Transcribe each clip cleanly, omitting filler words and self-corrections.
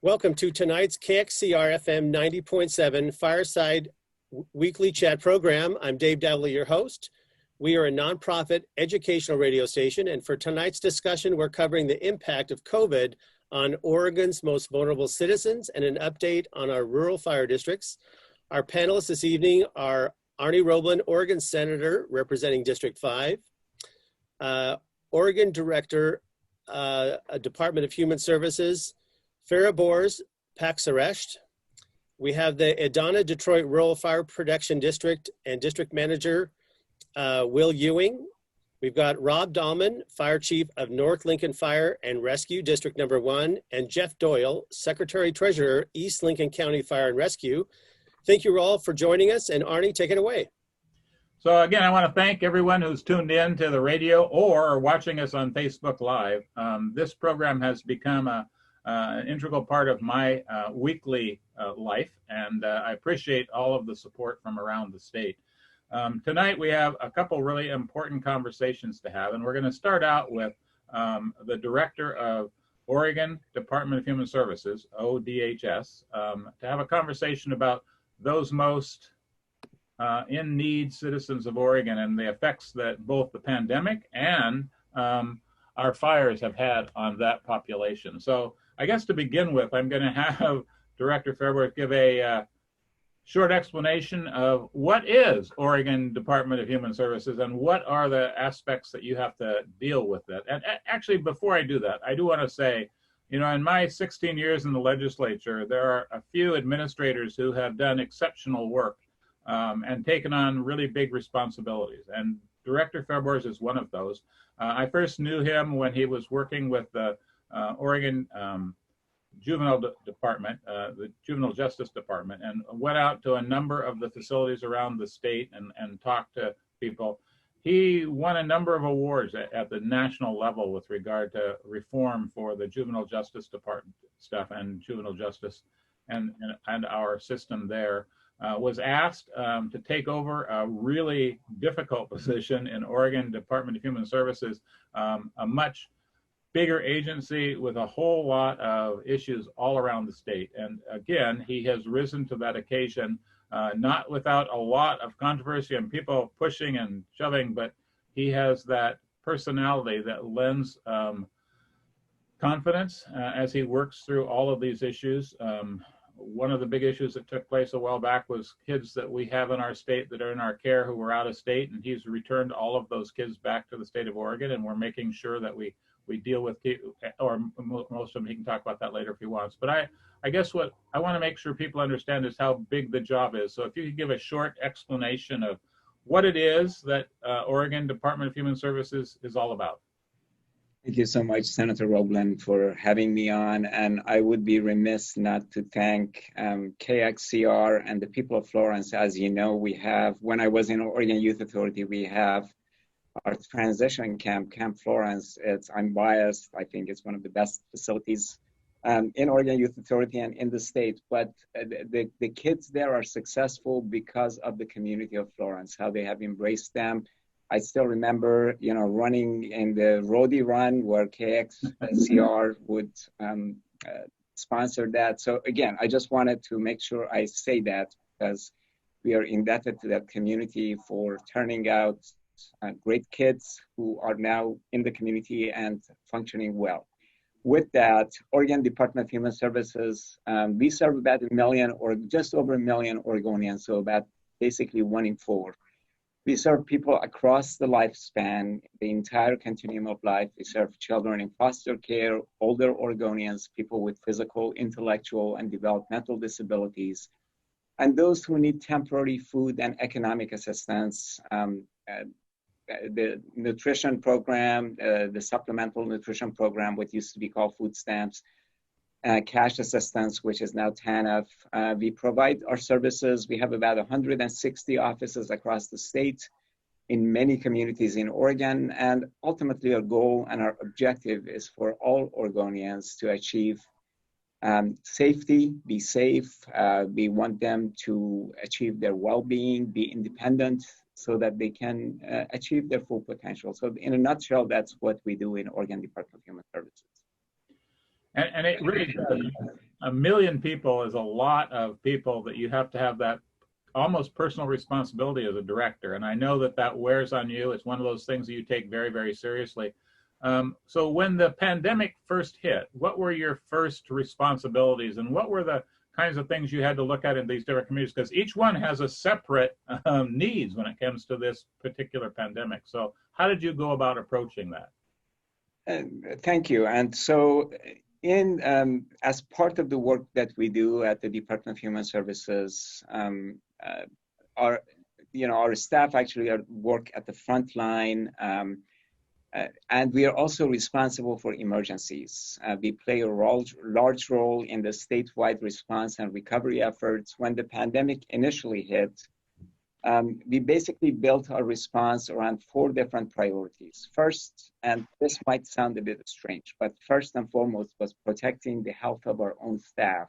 Welcome to tonight's KXCR FM 90.7 Fireside weekly chat program. I'm Dave Dowley, your host. We are a nonprofit educational radio station, and for tonight's discussion, we're covering the impact of COVID on Oregon's most vulnerable citizens and an update on our rural fire districts. Our panelists this evening are Arnie Roblin, Oregon Senator representing District 5, Oregon Director, Department of Human Services, Fariborz Pakseresht. We have the Idanha-Detroit Rural Fire Protection District and District Manager, Will Ewing. We've got Rob Dahlman, Fire Chief of North Lincoln Fire and Rescue, District Number 1, and Jeff Doyle, Secretary Treasurer, East Lincoln County Fire and Rescue. Thank you all for joining us, and Arnie, take it away. So again, I want to thank everyone who's tuned in to the radio or watching us on Facebook Live. This program has become an integral part of my weekly life, and I appreciate all of the support from around the state. Tonight we have a couple really important conversations to have, and we're going to start out with the Director of Oregon Department of Human Services, ODHS, to have a conversation about those most in need citizens of Oregon and the effects that both the pandemic and our fires have had on that population. So I guess to begin with, I'm going to have Director Fariborz give a short explanation of what is Oregon Department of Human Services and what are the aspects that you have to deal with it. And actually, before I do that, I do want to say, you know, in my 16 years in the legislature, there are a few administrators who have done exceptional work and taken on really big responsibilities. And Director Fariborz is one of those. I first knew him when he was working with the Oregon Juvenile Department, the Juvenile Justice Department, and went out to a number of the facilities around the state and talked to people. He won a number of awards at the national level with regard to reform for the Juvenile Justice Department stuff and juvenile justice and our system there. Was asked to take over a really difficult position in Oregon Department of Human Services, a much bigger agency with a whole lot of issues all around the state. And again, he has risen to that occasion, not without a lot of controversy and people pushing and shoving, but he has that personality that lends confidence as he works through all of these issues. One of the big issues that took place a while back was kids that we have in our state that are in our care who were out of state, and he's returned all of those kids back to the state of Oregon, and we're making sure that we deal with, or most of them, he can talk about that later if he wants. But I guess what I want to make sure people understand is how big the job is. So if you could give a short explanation of what it is that Oregon Department of Human Services is all about. Thank you so much, Senator Roblin, for having me on. And I would be remiss not to thank KXCR and the people of Florence. As you know, we have, when I was in Oregon Youth Authority, we have our transition camp, Camp Florence. I'm biased. I think it's one of the best facilities in Oregon Youth Authority and in the state. But the kids there are successful because of the community of Florence, how they have embraced them. I still remember, you know, running in the roadie run where KXCR would sponsor that. So again, I just wanted to make sure I say that because we are indebted to that community for turning out great kids who are now in the community and functioning well. With that, Oregon Department of Human Services, we serve about 1 million or just over 1 million Oregonians, so about basically 1 in 4. We serve people across the lifespan, the entire continuum of life. We serve children in foster care, older Oregonians, people with physical, intellectual, and developmental disabilities, and those who need temporary food and economic assistance. The nutrition program, the supplemental nutrition program, what used to be called food stamps, cash assistance, which is now TANF. We provide our services. We have about 160 offices across the state in many communities in Oregon. And ultimately, our goal and our objective is for all Oregonians to achieve safety, be safe. We want them to achieve their well-being, be independent, so that they can achieve their full potential. So in a nutshell, that's what we do in Oregon Department of Human Services. And it really does. 1 million people is a lot of people that you have to have that almost personal responsibility as a director. And I know that that wears on you. It's one of those things that you take very, very seriously. So when the pandemic first hit, what were your first responsibilities and what were the kinds of things you had to look at in these different communities? Because each one has a separate needs when it comes to this particular pandemic. So how did you go about approaching that? Thank you. And so as part of the work that we do at the Department of Human Services, our staff actually work at the front line, and we are also responsible for emergencies. We play a large role in the statewide response and recovery efforts. When the pandemic initially hit, we basically built our response around 4 different priorities. First, and this might sound a bit strange, but first and foremost was protecting the health of our own staff.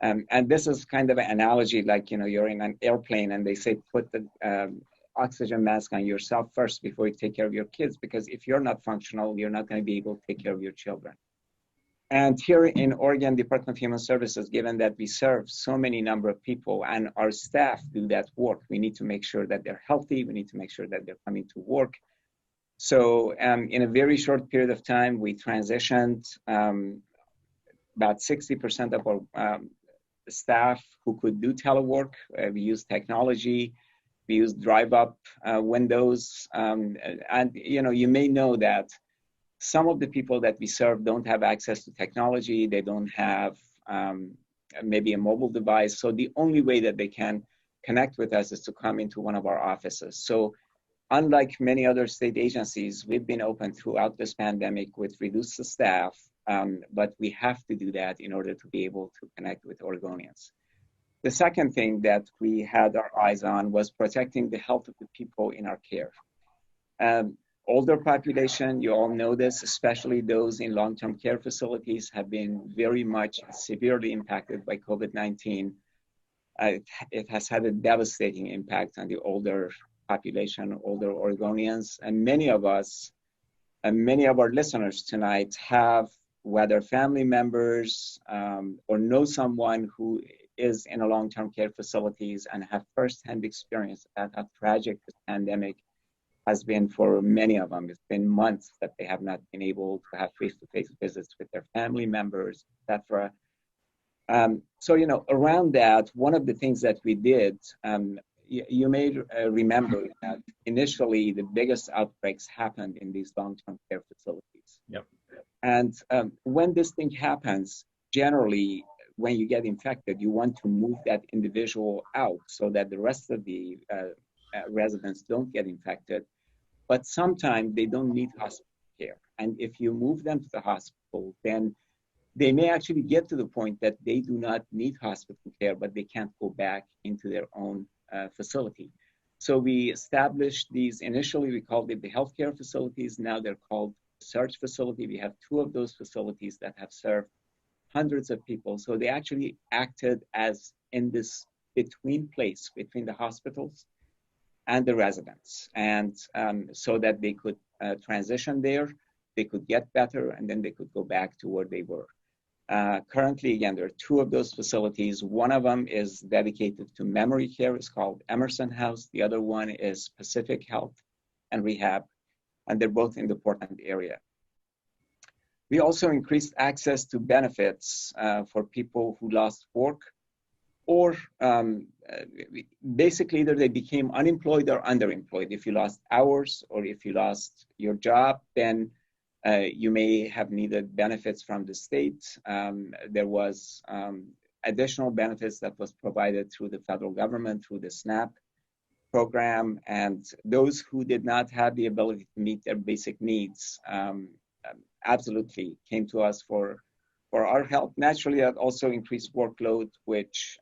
And this is kind of an analogy, like, you're in an airplane and they say, put the oxygen mask on yourself first before you take care of your kids, because if you're not functional, you're not going to be able to take care of your children. And here in Oregon Department of Human Services, given that we serve so many number of people and our staff do that work, we need to make sure that they're healthy. We need to make sure that they're coming to work. So in a very short period of time, we transitioned about 60% of our staff who could do telework. We used technology. We used drive-up windows. And you may know that some of the people that we serve don't have access to technology. They don't have maybe a mobile device. So the only way that they can connect with us is to come into one of our offices. So unlike many other state agencies, we've been open throughout this pandemic with reduced staff, but we have to do that in order to be able to connect with Oregonians. The second thing that we had our eyes on was protecting the health of the people in our care. Older population, you all know this, especially those in long-term care facilities, have been very much severely impacted by COVID-19. It has had a devastating impact on the older population, older Oregonians, and many of us, and many of our listeners tonight have, whether family members or know someone who is in a long-term care facilities and have firsthand experience at how tragic this pandemic has been for many of them. It's been months that they have not been able to have face-to-face visits with their family members, etc. So, around that, one of the things that we did, you may remember that initially the biggest outbreaks happened in these long-term care facilities. Yep. And when this thing happens, generally, when you get infected, you want to move that individual out so that the rest of the residents don't get infected. But sometimes they don't need hospital care. And if you move them to the hospital, then they may actually get to the point that they do not need hospital care, but they can't go back into their own facility. So we established these, initially we called it the healthcare facilities. Now they're called research facility. We have 2 of those facilities that have served hundreds of people. So they actually acted as in this between place between the hospitals and the residents. And so that they could transition there, they could get better, and then they could go back to where they were. Currently, again, there are 2 of those facilities. One of them is dedicated to memory care. It's called Emerson House. The other one is Pacific Health and Rehab, and they're both in the Portland area. We also increased access to benefits for people who lost work, or basically either they became unemployed or underemployed. If you lost hours or if you lost your job, then you may have needed benefits from the state. There was additional benefits that was provided through the federal government, through the SNAP program, and those who did not have the ability to meet their basic needs absolutely came to us for our help. Naturally, that also increased workload, which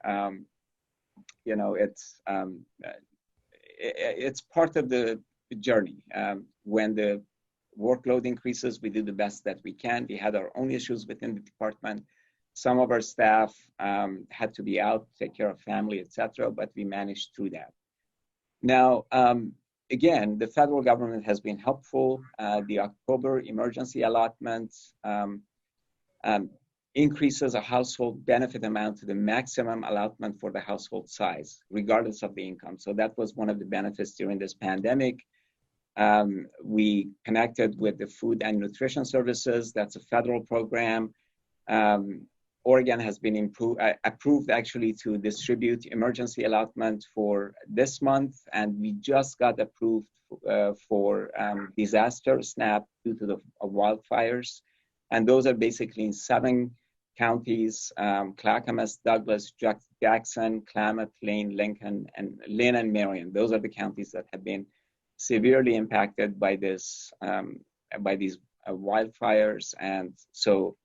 it's part of the journey. When the workload increases, we do the best that we can. We had our own issues within the department. Some of our staff had to be out, take care of family, etc., but we managed through that. Now, again, the federal government has been helpful. The October emergency allotments increases a household benefit amount to the maximum allotment for the household size, regardless of the income. So that was one of the benefits during this pandemic. We connected with the Food and Nutrition Services. That's a federal program. Oregon has been approved actually to distribute emergency allotment for this month, and we just got approved for disaster SNAP due to the wildfires. And those are basically in 7 counties: Clackamas, Douglas, Jackson, Klamath, Lane, Lincoln, and Lynn and Marion. Those are the counties that have been severely impacted by these wildfires. And so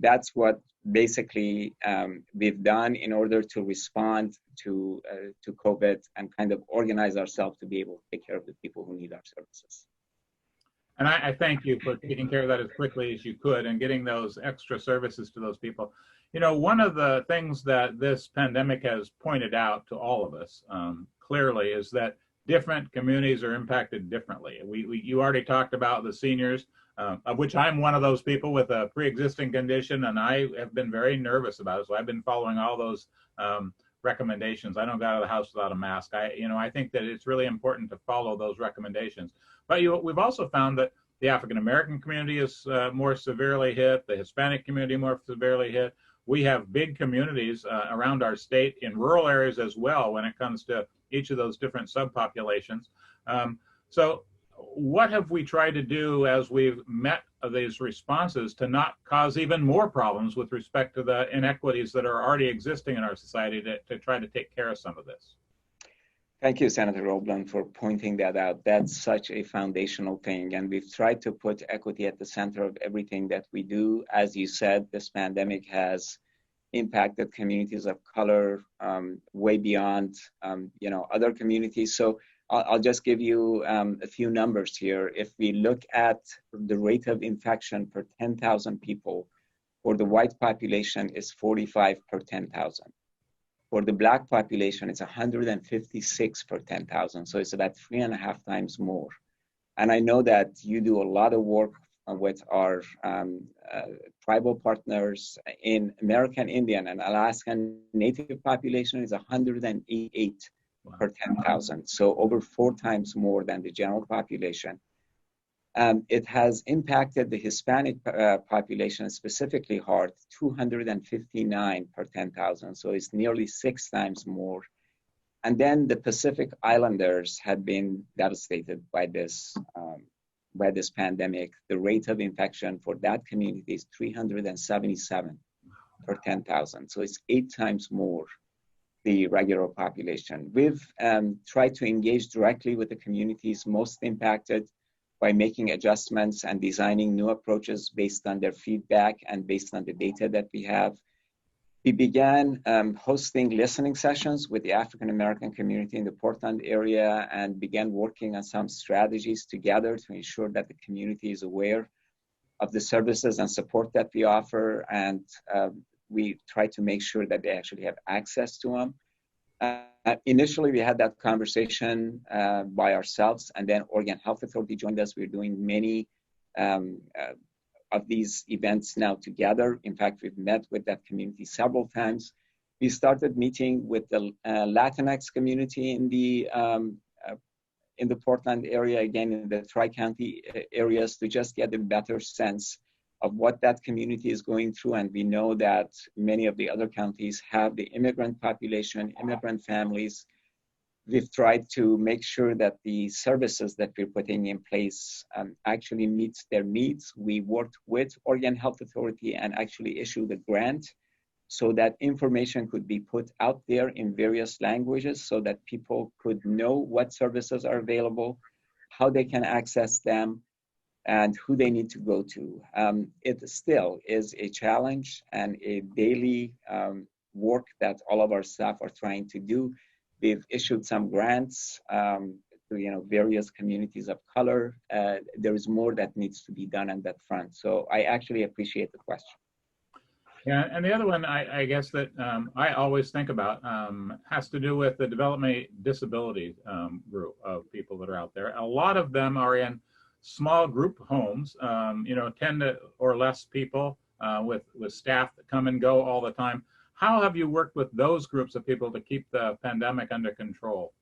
that's what basically we've done in order to respond to COVID and kind of organize ourselves to be able to take care of the people who need our services. And I thank you for taking care of that as quickly as you could and getting those extra services to those people. You know, one of the things that this pandemic has pointed out to all of us clearly is that different communities are impacted differently. You already talked about the seniors, of which I'm one of those people with a pre-existing condition, and I have been very nervous about it. So I've been following all those recommendations. I don't go out of the house without a mask. I think that it's really important to follow those recommendations. But we've also found that the African American community is more severely hit, the Hispanic community more severely hit. We have big communities around our state in rural areas as well when it comes to each of those different subpopulations. So what have we tried to do as we've met these responses to not cause even more problems with respect to the inequities that are already existing in our society to try to take care of some of this? Thank you, Senator Roblin, for pointing that out. That's such a foundational thing. And we've tried to put equity at the center of everything that we do. As you said, this pandemic has impacted communities of color way beyond other communities. So I'll just give you a few numbers here. If we look at the rate of infection per 10,000 people, for the white population is 45 per 10,000. For the Black population, it's 156 per 10,000. So it's about 3.5 times more. And I know that you do a lot of work with our tribal partners in American Indian and Alaskan Native population is 188 per 10,000. So over 4 times more than the general population. It has impacted the Hispanic population specifically hard, 259 per 10,000. So it's nearly 6 times more. And then the Pacific Islanders have been devastated by this pandemic. The rate of infection for that community is 377 per 10,000. So it's 8 times more the regular population. We've tried to engage directly with the communities most impacted by making adjustments and designing new approaches based on their feedback and based on the data that we have. We began hosting listening sessions with the African American community in the Portland area and began working on some strategies together to ensure that the community is aware of the services and support that we offer. And we try to make sure that they actually have access to them. Initially, we had that conversation by ourselves, and then Oregon Health Authority joined us. We're doing many of these events now together. In fact, we've met with that community several times. We started meeting with the Latinx community in the Portland area, again in the Tri-County areas, to just get a better sense of what that community is going through. And we know that many of the other counties have the immigrant population, immigrant families. We've tried to make sure that the services that we're putting in place actually meets their needs. We worked with Oregon Health Authority and actually issued a grant so that information could be put out there in various languages so that people could know what services are available, how they can access them, and who they need to go to. It still is a challenge and a daily work that all of our staff are trying to do. We've issued some grants to various communities of color. There is more that needs to be done on that front. So I actually appreciate the question. Yeah, and the other one I guess that I always think about has to do with the development disability group of people that are out there. A lot of them are in small group homes, 10 or less people. with staff that come and go all the time. How have you worked with those groups of people to keep the pandemic under control?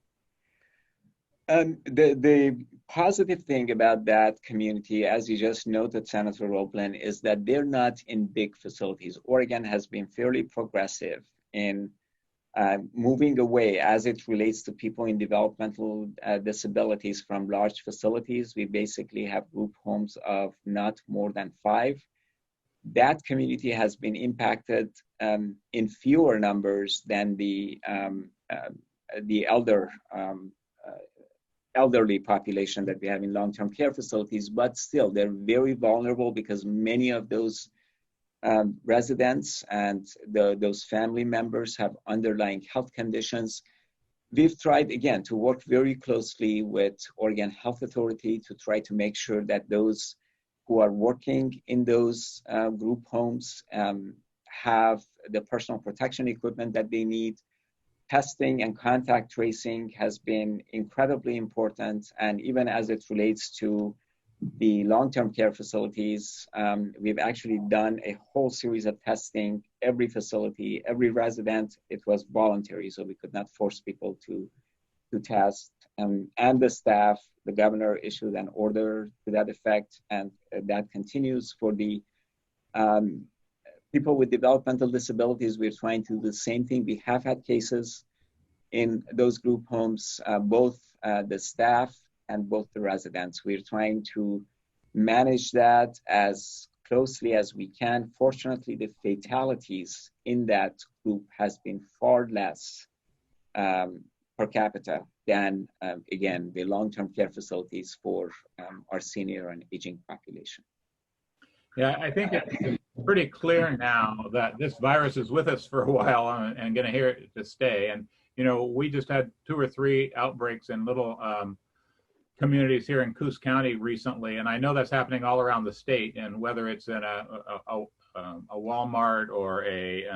The positive thing about that community, as you just noted, Senator Roblin, is that they're not in big facilities. Oregon has been fairly progressive in moving away as it relates to people in developmental disabilities from large facilities. We basically have group homes of not more than 5. That community has been impacted in fewer numbers than the elderly population that we have in long-term care facilities, but still they're very vulnerable because many of those residents and those family members have underlying health conditions. We've tried, again, to work very closely with Oregon Health Authority to try to make sure that those who are working in those group homes have the personal protection equipment that they need. Testing and contact tracing has been incredibly important. And even as it relates to the long-term care facilities, we've actually done a whole series of testing. Every facility, every resident, it was voluntary, so we could not force people to test. And the staff, the governor issued an order to that effect, and that continues. For the people with developmental disabilities, we're trying to do the same thing. We have had cases in those group homes, both the staff and both the residents. We're trying to manage that as closely as we can. Fortunately, the fatalities in that group has been far less per capita than, again, the long-term care facilities for our senior and aging population. Yeah, I think it's pretty clear now that this virus is with us for a while and going to here to stay. And, you know, we just had 2 or 3 outbreaks in little communities here in Coos County recently, and I know that's happening all around the state. And whether it's in a Walmart or a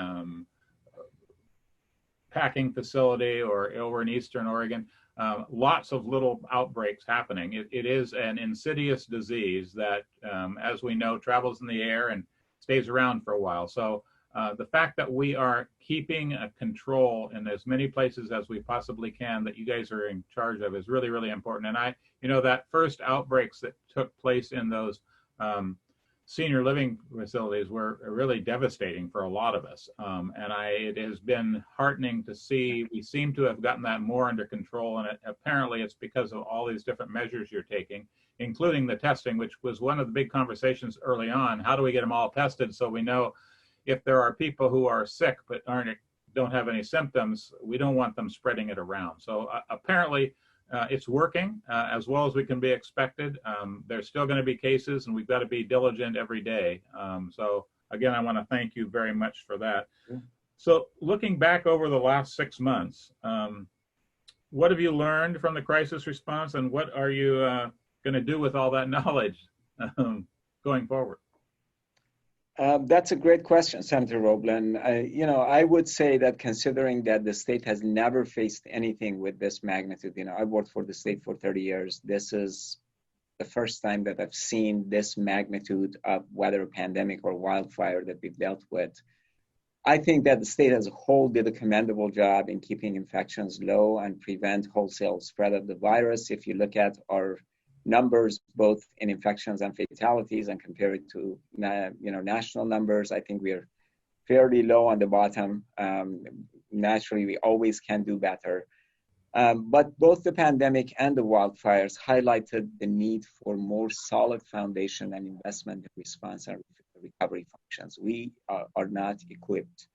packing facility, or over in Eastern Oregon, lots of little outbreaks happening. It is an insidious disease that, as we know, travels in the air and stays around for a while. So the fact that we are keeping a control in as many places as we possibly can that you guys are in charge of is really, really important. And you know, that first outbreaks that took place in those senior living facilities were really devastating for a lot of us. It has been heartening to see. We seem to have gotten that more under control, and apparently it's because of all these different measures you're taking, including the testing, which was one of the big conversations early on. How do we get them all tested so we know if there are people who are sick but don't have any symptoms? We don't want them spreading it around. So apparently it's working as well as we can be expected. There's still going to be cases, and we've got to be diligent every day. So again, I want to thank you very much for that. Yeah. So looking back over the last 6 months, what have you learned from the crisis response, and what are you going to do with all that knowledge going forward? That's a great question, Senator Roblin. You know, I would say that considering that the state has never faced anything with this magnitude, you know, I worked for the state for 30 years. This is the first time that I've seen this magnitude of whether a pandemic or wildfire that we've dealt with. I think that the state as a whole did a commendable job in keeping infections low and prevent wholesale spread of the virus. If you look at our numbers, both in infections and fatalities, and compare it to national numbers, I think we are fairly low on the bottom. Naturally, we always can do better. But both the pandemic and the wildfires highlighted the need for more solid foundation and investment in response and recovery functions. We are not equipped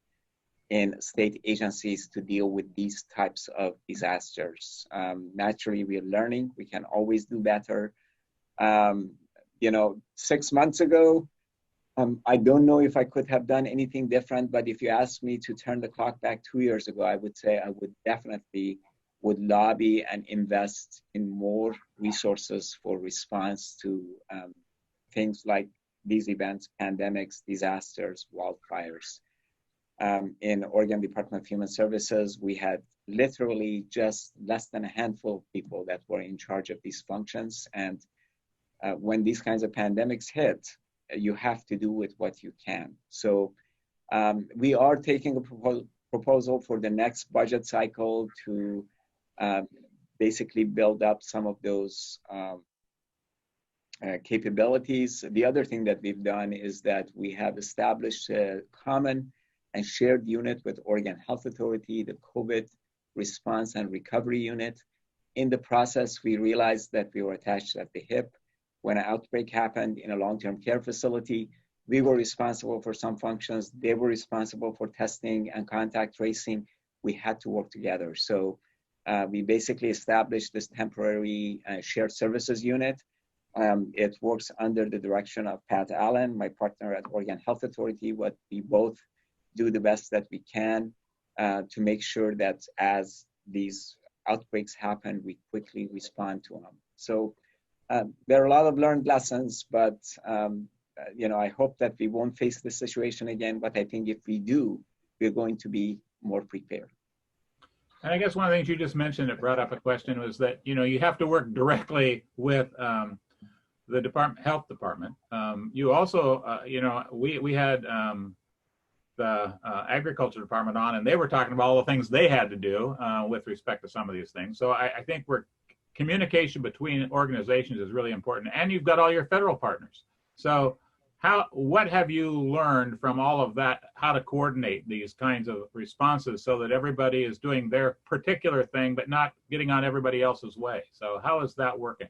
in state agencies to deal with these types of disasters. Naturally, we are learning. We can always do better. 6 months ago, I don't know if I could have done anything different, but if you asked me to turn the clock back 2 years ago, I would say I would definitely lobby and invest in more resources for response to things like these events, pandemics, disasters, wildfires. In Oregon Department of Human Services, we had literally just less than a handful of people that were in charge of these functions. And when these kinds of pandemics hit, you have to do with what you can. So we are taking a proposal for the next budget cycle to basically build up some of those capabilities. The other thing that we've done is that we have established a common and shared unit with Oregon Health Authority, the COVID Response and Recovery Unit. In the process, we realized that we were attached at the hip. When an outbreak happened in a long-term care facility, we were responsible for some functions. They were responsible for testing and contact tracing. We had to work together. So we basically established this temporary shared services unit. It works under the direction of Pat Allen, my partner at Oregon Health Authority. What we both do the best that we can to make sure that as these outbreaks happen, we quickly respond to them. So there are a lot of learned lessons, but I hope that we won't face this situation again. But I think if we do, we're going to be more prepared. And I guess one of the things you just mentioned that brought up a question was that, you have to work directly with the health department. You also, we had the agriculture department on, and they were talking about all the things they had to do with respect to some of these things. So I think communication between organizations is really important, and you've got all your federal partners. So what have you learned from all of that, how to coordinate these kinds of responses so that everybody is doing their particular thing, but not getting on everybody else's way? So how is that working?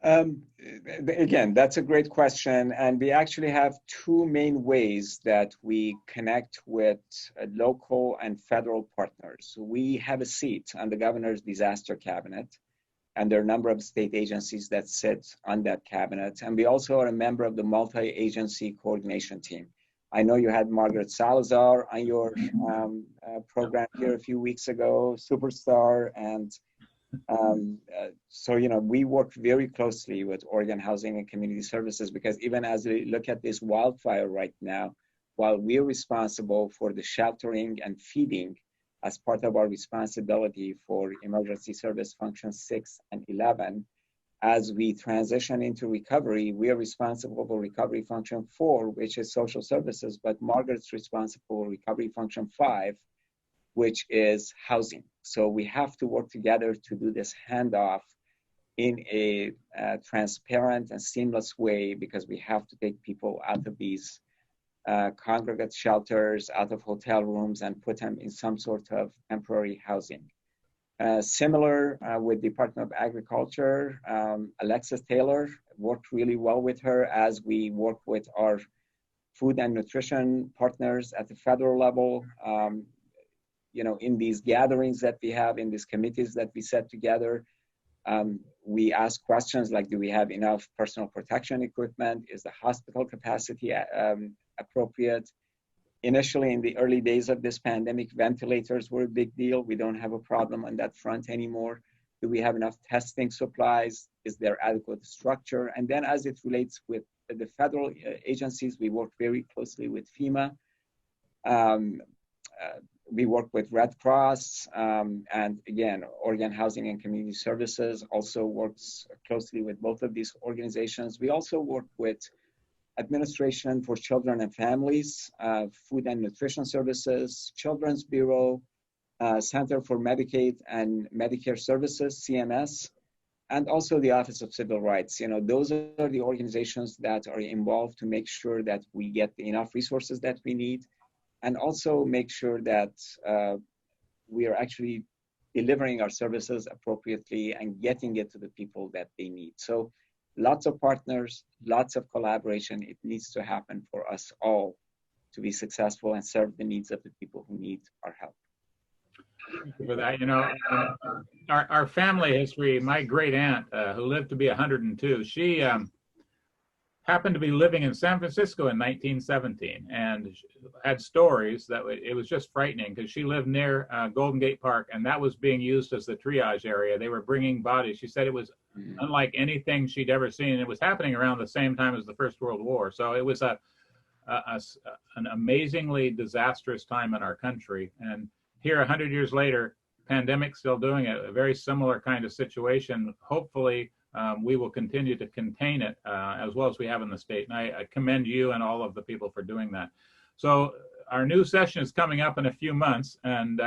Again, that's a great question. And we actually have two main ways that we connect with local and federal partners. We have a seat on the governor's disaster cabinet, and there are a number of state agencies that sit on that cabinet. And we also are a member of the multi-agency coordination team. I know you had Margaret Salazar on your program here a few weeks ago, superstar. And so, we work very closely with Oregon Housing and Community Services, because even as we look at this wildfire right now, while we're responsible for the sheltering and feeding as part of our responsibility for emergency service functions 6 and 11, as we transition into recovery, we are responsible for recovery function 4, which is social services, but Margaret's responsible for recovery function 5, which is housing. So we have to work together to do this handoff in a transparent and seamless way, because we have to take people out of these congregate shelters, out of hotel rooms, and put them in some sort of temporary housing. Similar with Department of Agriculture, Alexis Taylor, worked really well with her as we work with our food and nutrition partners at the federal level. In these gatherings that we have, in these committees that we set together, we ask questions like, do we have enough personal protection equipment? Is the hospital capacity appropriate? Initially, in the early days of this pandemic, ventilators were a big deal. We don't have a problem on that front anymore. Do we have enough testing supplies? Is there adequate structure? And then as it relates with the federal agencies, we work very closely with FEMA. We work with Red Cross, and again, Oregon Housing and Community Services also works closely with both of these organizations. We also work with Administration for Children and Families, Food and Nutrition Services, Children's Bureau, Center for Medicaid and Medicare Services, CMS, and also the Office of Civil Rights. Those are the organizations that are involved to make sure that we get enough resources that we need, and also make sure that we are actually delivering our services appropriately and getting it to the people that they need. So lots of partners, lots of collaboration. It needs to happen for us all to be successful and serve the needs of the people who need our help. Thank you for that. Our family history, my great aunt, who lived to be 102, she happened to be living in San Francisco in 1917 and had stories that it was just frightening, because she lived near Golden Gate Park, and that was being used as the triage area. They were bringing bodies. She said it was unlike anything she'd ever seen. It was happening around the same time as the First World War. So it was an amazingly disastrous time in our country. And here, 100 years later, pandemic still doing it, a very similar kind of situation. Hopefully, we will continue to contain it as well as we have in the state. And I commend you and all of the people for doing that. So our new session is coming up in a few months. And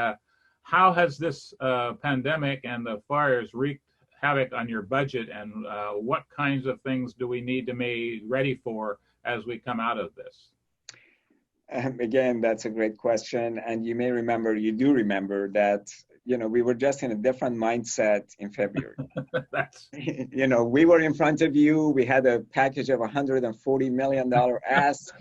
how has this pandemic and the fires wreaked havoc on your budget, and what kinds of things do we need to be ready for as we come out of this? Again, that's a great question. And you do remember that, we were just in a different mindset in February. We were in front of you. We had a package of $140 million ask.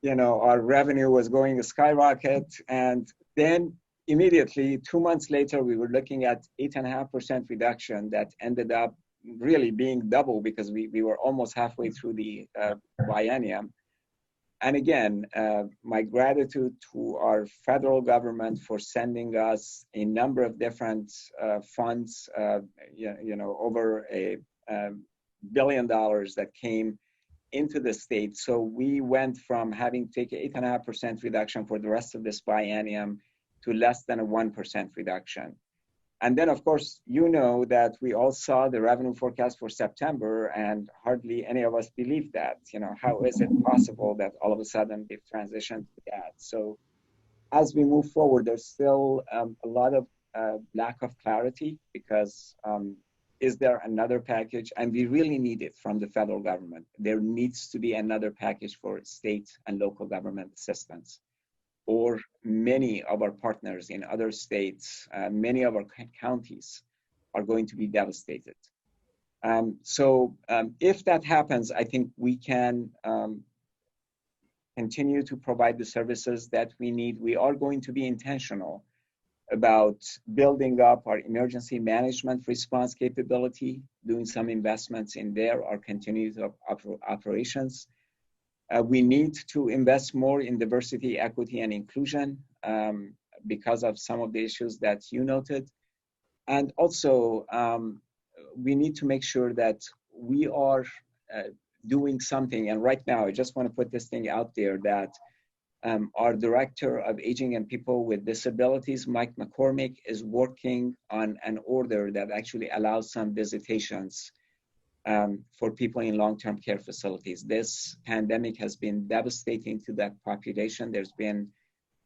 Our revenue was going to skyrocket. And then immediately, 2 months later, we were looking at 8.5% reduction that ended up really being double because we were almost halfway through the biennium. And again, my gratitude to our federal government for sending us a number of different funds, over $1 billion that came into the state. So we went from having taken 8.5% reduction for the rest of this biennium to less than a 1% reduction. And then, of course, that we all saw the revenue forecast for September, and hardly any of us believed that. How is it possible that all of a sudden we've transitioned to that? So as we move forward, there's still a lot of lack of clarity because is there another package? And we really need it from the federal government. There needs to be another package for state and local government assistance. Or many of our partners in other states, many of our counties are going to be devastated. So if that happens, I think we can continue to provide the services that we need. We are going to be intentional about building up our emergency management response capability, doing some investments in there, our continued operations. We need to invest more in diversity, equity, and inclusion because of some of the issues that you noted. And also, we need to make sure that we are doing something. And right now, I just want to put this thing out there that our Director of Aging and People with Disabilities, Mike McCormick, is working on an order that actually allows some visitations for people in long-term care facilities. This pandemic has been devastating to that population. There's been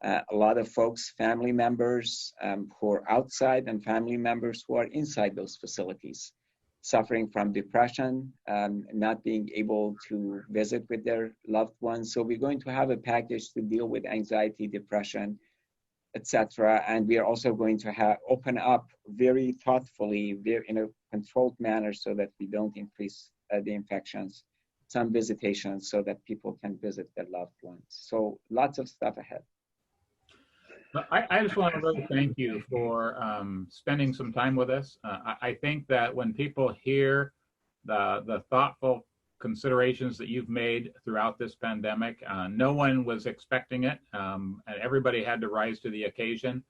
a lot of folks, family members who are outside and family members who are inside those facilities, suffering from depression, not being able to visit with their loved ones. So we're going to have a package to deal with anxiety, depression, etc. And we are also going to open up very thoughtfully, in a controlled manner so that we don't increase the infections, some visitations so that people can visit their loved ones. So lots of stuff ahead. I just want to really thank you for spending some time with us. I think that when people hear the thoughtful considerations that you've made throughout this pandemic, no one was expecting it, and everybody had to rise to the occasion.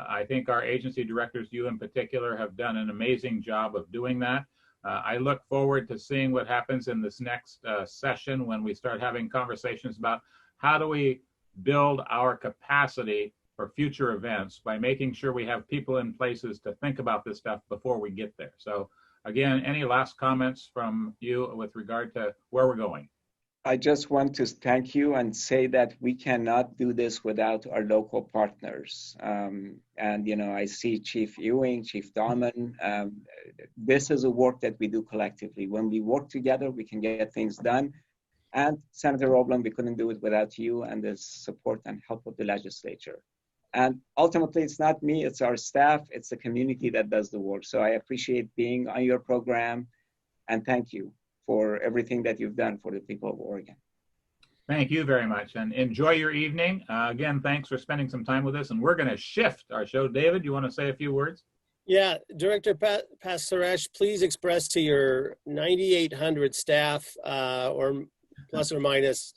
I think our agency directors, you in particular, have done an amazing job of doing that. I look forward to seeing what happens in this next session when we start having conversations about how do we build our capacity for future events by making sure we have people in places to think about this stuff before we get there. So again, any last comments from you with regard to where we're going? I just want to thank you and say that we cannot do this without our local partners. And, I see Chief Ewing, Chief Dahlman. This is a work that we do collectively. When we work together, we can get things done. And Senator Roblin, we couldn't do it without you and the support and help of the legislature. And ultimately, it's not me, it's our staff, it's the community that does the work. So I appreciate being on your program, and thank you for everything that you've done for the people of Oregon. Thank you very much, and enjoy your evening. Again, thanks for spending some time with us, and we're going to shift our show. David, you want to say a few words? Yeah, Director Pakseresht, please express to your 9,800 staff, or plus or minus,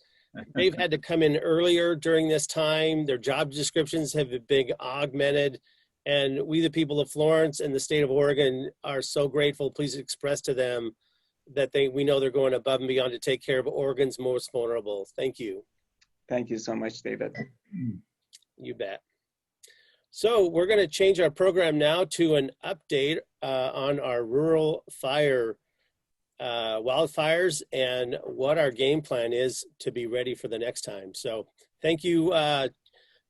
they've had to come in earlier during this time. Their job descriptions have been augmented. And we, the people of Florence and the state of Oregon, are so grateful. Please express to them that we know they're going above and beyond to take care of Oregon's most vulnerable. Thank you. Thank you so much, David. You bet. So we're going to change our program now to an update on our rural fire wildfires and what our game plan is to be ready for the next time. So thank you,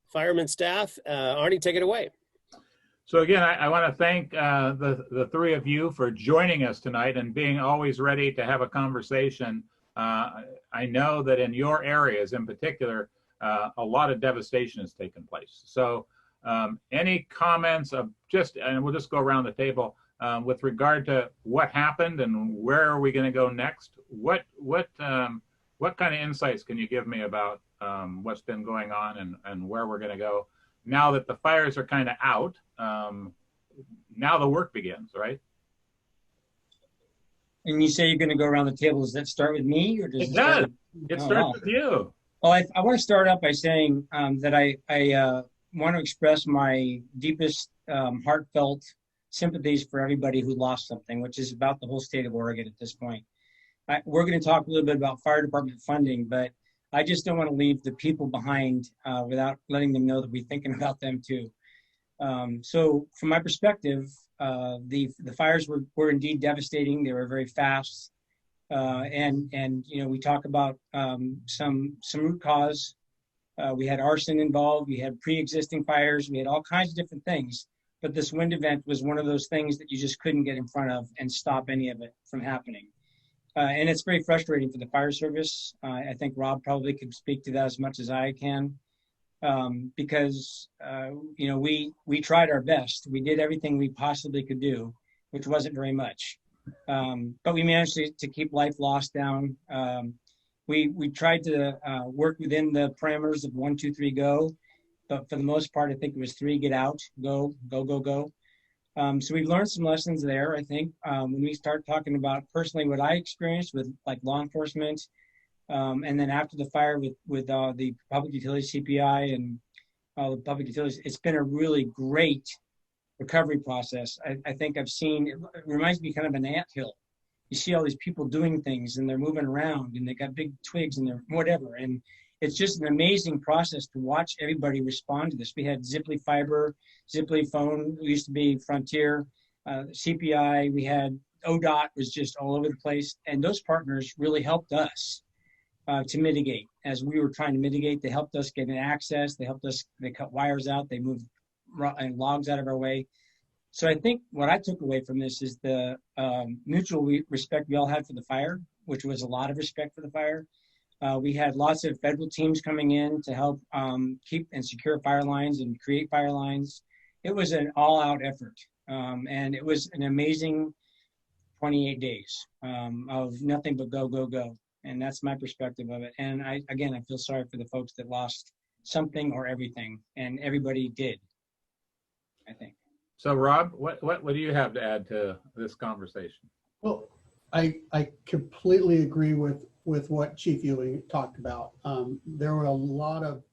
fireman staff. Arnie, take it away. So again, I want to thank the three of you for joining us tonight and being always ready to have a conversation. I know that in your areas in particular, a lot of devastation has taken place. So any comments of and we'll just go around the table with regard to what happened and where are we going to go next? What kind of insights can you give me about what's been going on and where we're going to go now that the fires are kind of out? Now the work begins, right? And you say you're going to go around the table. Does that start with me, or does it does? It starts with you. Well, I want to start up by saying that I want to express my deepest heartfelt sympathies for everybody who lost something, which is about the whole state of Oregon at this point. We're going to talk a little bit about fire department funding, but I just don't want to leave the people behind without letting them know that we're thinking about them too. So from my perspective, the fires were indeed devastating. They were very fast. And you know, we talk about some root cause. We had arson involved. We had pre-existing fires. We had all kinds of different things. But this wind event was one of those things that you just couldn't get in front of and stop any of it from happening. And it's very frustrating for the fire service. I think Rob probably could speak to that as much as I can, because you know, we tried our best. We did everything we possibly could do, which wasn't very much. But we managed to keep life loss down. We tried to work within the parameters of 1, 2, 3, go. But for the most part, I think it was 3, get out, go, go, go, go. So we've learned some lessons there, I think. When we start talking about personally what I experienced with like law enforcement, and then after the fire with the public utilities CPI and all the public utilities, it's been a really great recovery process. I think I've seen, it reminds me kind of an anthill. You see all these people doing things and they're moving around and they got big twigs and they're whatever. And it's just an amazing process to watch everybody respond to this. We had Ziply Fiber, Ziply Phone, it used to be Frontier, CPI, we had ODOT was just all over the place. And those partners really helped us to mitigate. As we were trying to mitigate, they helped us get an access. They helped us, they cut wires out, they moved logs out of our way. So I think what I took away from this is the mutual respect we all had for the fire, which was a lot of respect for the fire. We had lots of federal teams coming in to help keep and secure fire lines and create fire lines. It was an all-out effort, and it was an amazing 28 days of nothing but go, go, go. And that's my perspective of it. And I feel sorry for the folks that lost something or everything, and everybody did, I think. So Rob, what do you have to add to this conversation? Well, I completely agree with what Chief Ewing talked about. There were a lot of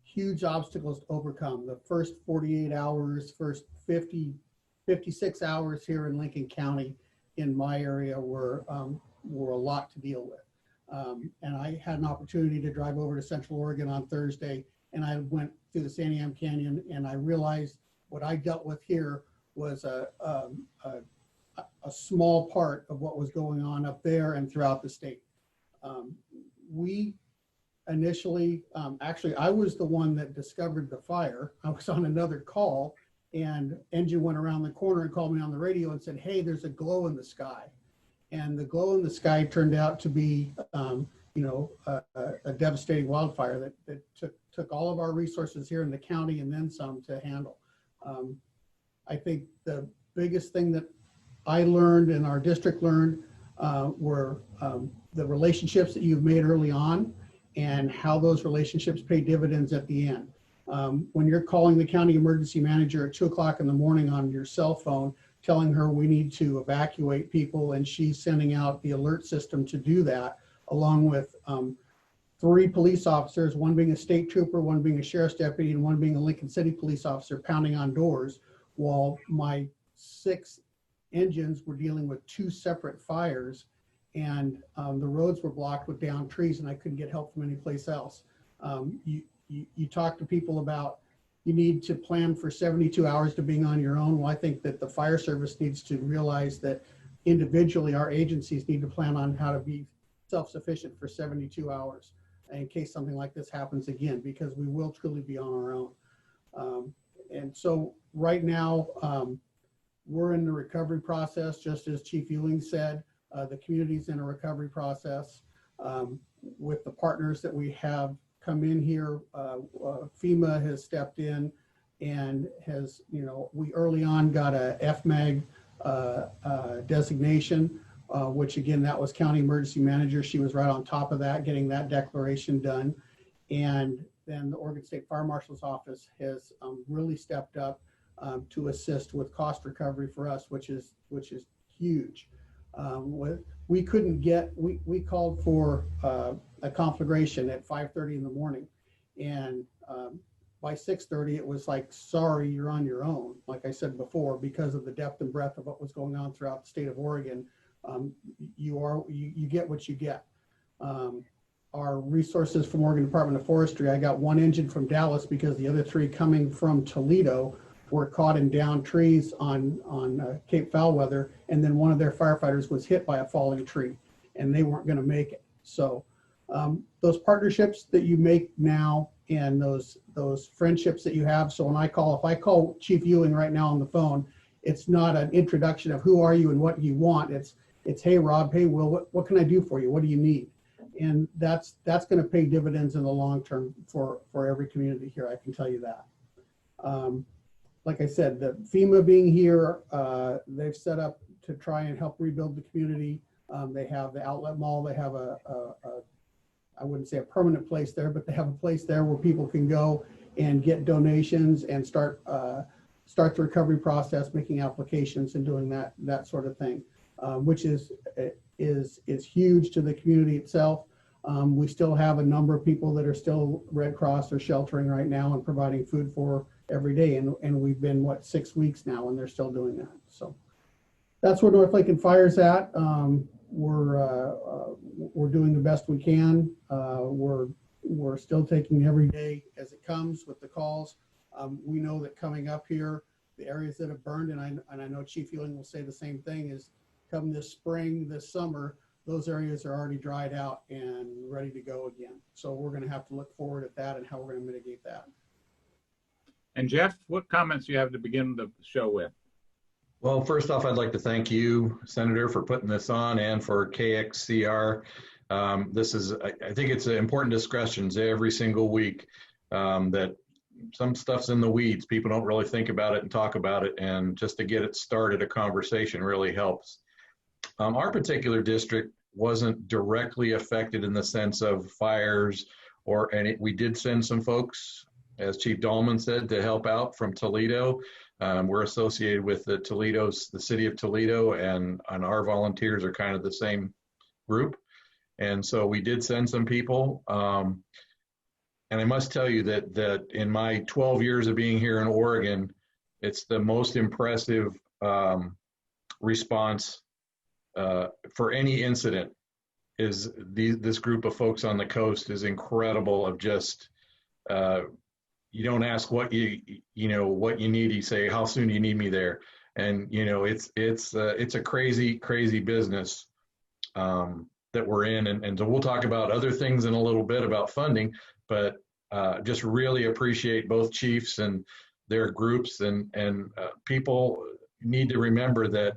huge obstacles to overcome. The first 48 hours, first 56 hours here in Lincoln County in my area were a lot to deal with. And I had an opportunity to drive over to Central Oregon on Thursday, and I went through the Santiam Canyon, and I realized what I dealt with here was a small part of what was going on up there and throughout the state. We initially, actually, I was the one that discovered the fire. I was on another call, and engine went around the corner and called me on the radio and said, hey, there's a glow in the sky. And the glow in the sky turned out to be, a devastating wildfire that took all of our resources here in the county and then some to handle. I think the biggest thing that I learned and our district learned were the relationships that you've made early on and how those relationships pay dividends at the end. When you're calling the county emergency manager at 2 o'clock in the morning on your cell phone, telling her we need to evacuate people, and she's sending out the alert system to do that, along with 3 police officers, one being a state trooper, one being a sheriff's deputy, and one being a Lincoln City police officer pounding on doors, while my 6 engines were dealing with 2 separate fires, and the roads were blocked with downed trees, and I couldn't get help from any place else. You talk to people about you need to plan for 72 hours to being on your own. Well, I think that the fire service needs to realize that individually, our agencies need to plan on how to be self-sufficient for 72 hours in case something like this happens again, because we will truly be on our own. And so right now, we're in the recovery process, just as Chief Ewing said. The community's in a recovery process with the partners that we have come in here. FEMA has stepped in and has, we early on got a FMAG designation, which again, that was County Emergency Manager. She was right on top of that, getting that declaration done. And then the Oregon State Fire Marshal's Office has really stepped up to assist with cost recovery for us, which is huge. We couldn't get, we called for a conflagration at 5:30 in the morning, and by 6:30 it was like, sorry, you're on your own. Like I said before, because of the depth and breadth of what was going on throughout the state of Oregon, you get what you get. Our resources from Oregon Department of Forestry, I got one engine from Dallas because the other three coming from Toledo were caught in downed trees on Cape Foulweather, and then one of their firefighters was hit by a falling tree, and they weren't going to make it. So those partnerships that you make now and those friendships that you have. So when if I call Chief Ewing right now on the phone, it's not an introduction of who are you and what you want. It's hey Rob, hey Will, what can I do for you? What do you need? And that's going to pay dividends in the long term for every community here. I can tell you that. Like I said, the FEMA being here, they've set up to try and help rebuild the community. They have the outlet mall. They have I wouldn't say a permanent place there, but they have a place there where people can go and get donations and start the recovery process, making applications and doing that sort of thing, which is huge to the community itself. We still have a number of people that are still Red Cross or sheltering right now and providing food for every day. And we've been, 6 weeks now, and they're still doing that. So that's where North Lincoln Fire's at. We're doing the best we can. We're still taking every day as it comes with the calls. We know that coming up here, the areas that have burned, and I know Chief Ewing will say the same thing, is come this spring, this summer, those areas are already dried out and ready to go again. So we're going to have to look forward at that and how we're going to mitigate that. And Jeff, what comments do you have to begin the show with? Well, first off, I'd like to thank you, Senator, for putting this on, and for KXCR. This is, I think it's important discussions every single week, that some stuff's in the weeds. People don't really think about it and talk about it, and just to get it started, a conversation really helps. Our particular district wasn't directly affected in the sense of fires, we did send some folks, as Chief Dahlman said, to help out from Toledo. We're associated with the city of Toledo, and our volunteers are kind of the same group. And so we did send some people. And I must tell you that in my 12 years of being here in Oregon, it's the most impressive response for any incident. This group of folks on the coast is incredible. Of just you don't ask what you need. You say, how soon do you need me there? And it's a crazy business that we're in. And so we'll talk about other things in a little bit about funding, but just really appreciate both chiefs and their groups, and people need to remember that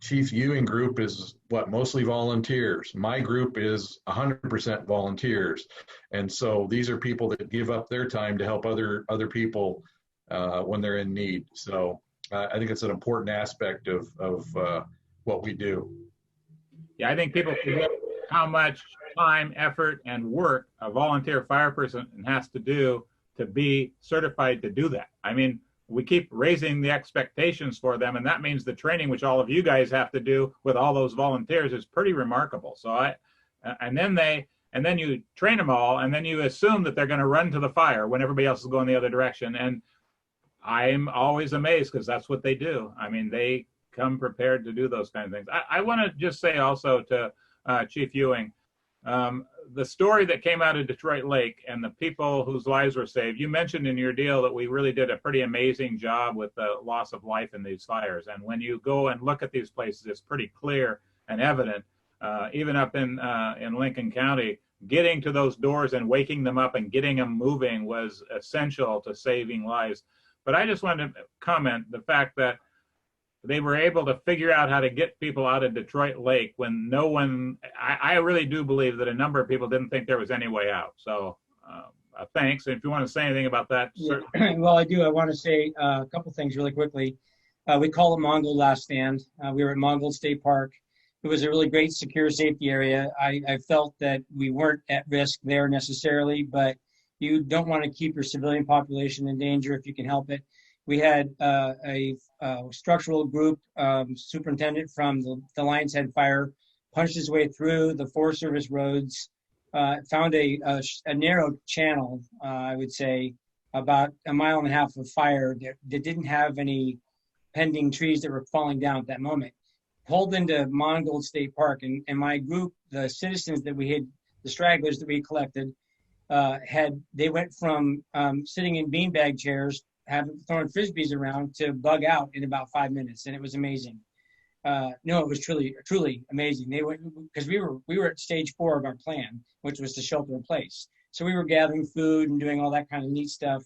Chief Ewing group is mostly volunteers. My group is 100% volunteers. And so these are people that give up their time to help other people when they're in need. So I think it's an important aspect of what we do. Yeah, I think people forget how much time, effort, and work a volunteer fire person has to do to be certified to do that. I mean, we keep raising the expectations for them, and that means the training, which all of you guys have to do with all those volunteers, is pretty remarkable. So and then you train them all, and then you assume that they're going to run to the fire when everybody else is going the other direction. And I'm always amazed, because that's what they do. I mean, they come prepared to do those kind of things. I want to just say also to Chief Ewing, The story that came out of Detroit Lake and the people whose lives were saved, you mentioned in your deal that we really did a pretty amazing job with the loss of life in these fires. And when you go and look at these places, it's pretty clear and evident, even up in Lincoln County, getting to those doors and waking them up and getting them moving was essential to saving lives. But I just wanted to comment the fact that they were able to figure out how to get people out of Detroit Lake when no one, I really do believe that a number of people didn't think there was any way out. So thanks. And if you want to say anything about that. Yeah. Well, I do. I want to say a couple things really quickly. We call it Mongol Last Stand. We were at Mongol State Park. It was a really great secure safety area. I felt that we weren't at risk there necessarily, but you don't want to keep your civilian population in danger if you can help it. We had a structural group superintendent from the Lions Head Fire punched his way through the Forest Service roads, found a narrow channel, I would say, about 1.5 miles of fire that didn't have any pending trees that were falling down at that moment. Pulled into Mongol State Park, and my group, the citizens that we had, the stragglers that we collected, they went from sitting in beanbag chairs, throwing frisbees around, to bug out in about 5 minutes, and it was amazing. No, it was truly amazing. They went because we were at stage 4 of our plan, which was to shelter in place. So we were gathering food and doing all that kind of neat stuff.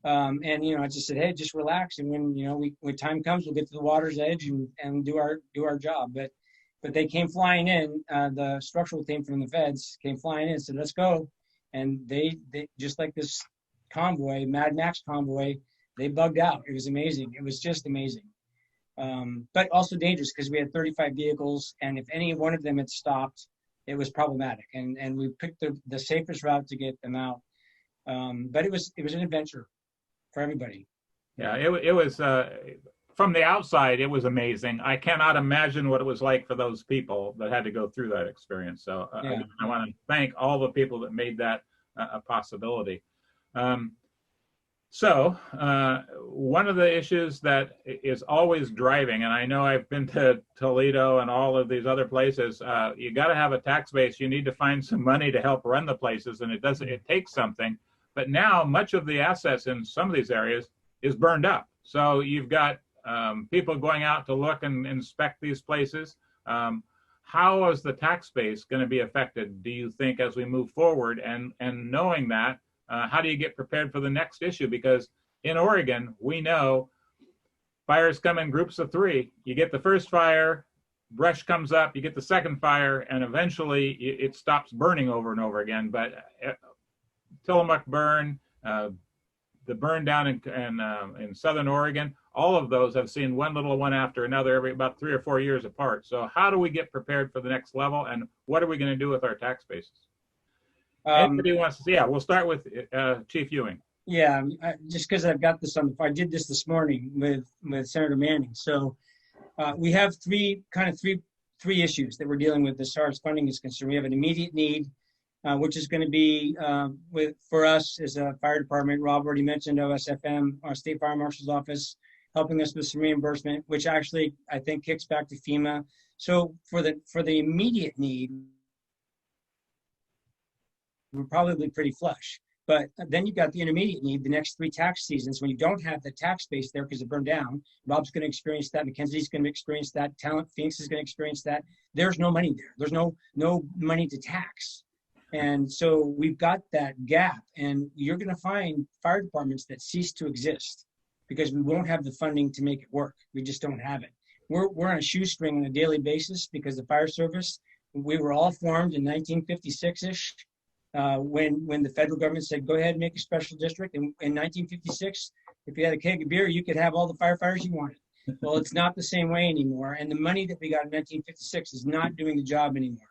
And I just said, hey, just relax, and when time comes, we'll get to the water's edge and do our job. But they came flying in. The structural team from the feds came flying in and said, let's go. And they just like this convoy, Mad Max convoy, they bugged out. It was amazing. It was just amazing. But also dangerous because we had 35 vehicles, and if any one of them had stopped, it was problematic. And we picked the safest route to get them out. But it was an adventure for everybody. Yeah, it was from the outside, it was amazing. I cannot imagine what it was like for those people that had to go through that experience. So I want to thank all the people that made that a possibility. So one of the issues that is always driving, and I know I've been to Toledo and all of these other places, you got to have a tax base. You need to find some money to help run the places, and it takes something. But now much of the assets in some of these areas is burned up. So you've got people going out to look and inspect these places. How is the tax base going to be affected, do you think, as we move forward? And knowing that, how do you get prepared for the next issue? Because in Oregon, we know fires come in groups of 3. You get the first fire, brush comes up, you get the second fire, and eventually it stops burning over and over again. But Tillamook burn, the burn down in southern Oregon, all of those have seen one little one after another every about 3 or 4 years apart. So how do we get prepared for the next level, and what are we going to do with our tax bases? Anybody wants to see? Yeah, we'll start with Chief Ewing. Yeah, just because I've got this I did this morning with Senator Manning. So we have three issues that we're dealing with as far as funding is concerned. We have an immediate need, which is going to be for us as a fire department. Rob already mentioned OSFM, our State Fire Marshal's Office, helping us with some reimbursement, which actually I think kicks back to FEMA. So for the immediate need, we're probably pretty flush. But then you've got the intermediate need, the next 3 tax seasons, when you don't have the tax base there because it burned down. Rob's going to experience that. Mackenzie's going to experience that. Talent Phoenix is going to experience that. There's no money there. There's no money to tax. And so we've got that gap. And you're going to find fire departments that cease to exist because we won't have the funding to make it work. We just don't have it. We're on a shoestring on a daily basis because the fire service, we were all formed in 1956-ish. When the federal government said, go ahead and make a special district. And in 1956, if you had a keg of beer, you could have all the firefighters you wanted. Well, it's not the same way anymore. And the money that we got in 1956 is not doing the job anymore.